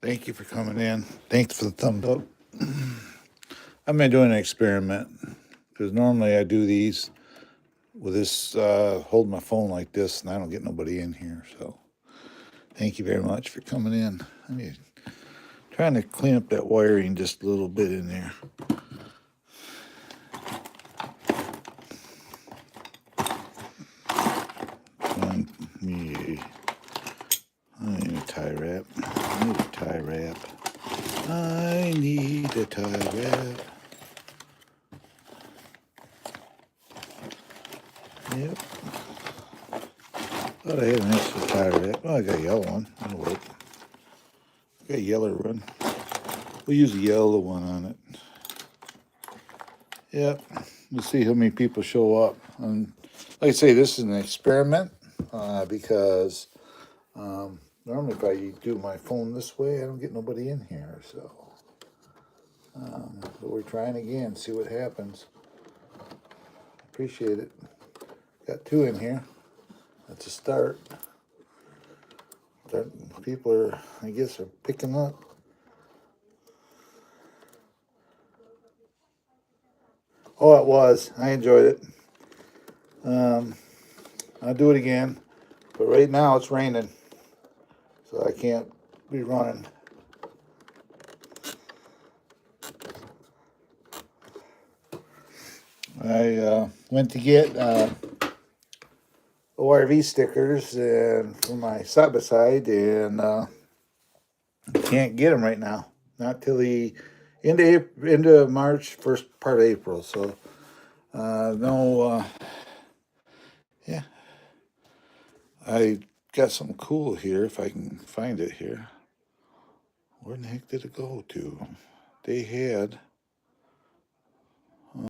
Thank you for coming in. Thanks for the thumbs up. I've been doing an experiment because normally I do these with this, hold my phone like this, and I don't get nobody in here. So thank you very much for coming in. I'm trying to clean up that wiring just a little bit in there. I need a tie wrap. I need a tie wrap. I need a tie wrap. Yep. Thought I had an extra tie wrap. Oh, I got a yellow one. That'll work. I got a yellow one. We'll use a yellow one on it. Yep. We'll see how many people show up. And like I say, this is an experiment because normally if I do my phone this way, I don't get nobody in here. So we're trying again, see what happens. Appreciate it. Got 2 in here. That's a start. People are, I guess, are picking up. Oh, it was. I enjoyed it. I'll do it again. But right now it's raining, so I can't be running. I went to get ORV stickers and for my side-by-side, and can't get them right now. Not till the end of March, first part of April. So no, yeah. I got something cool here if I can find it here. Where in the heck did it go to? They had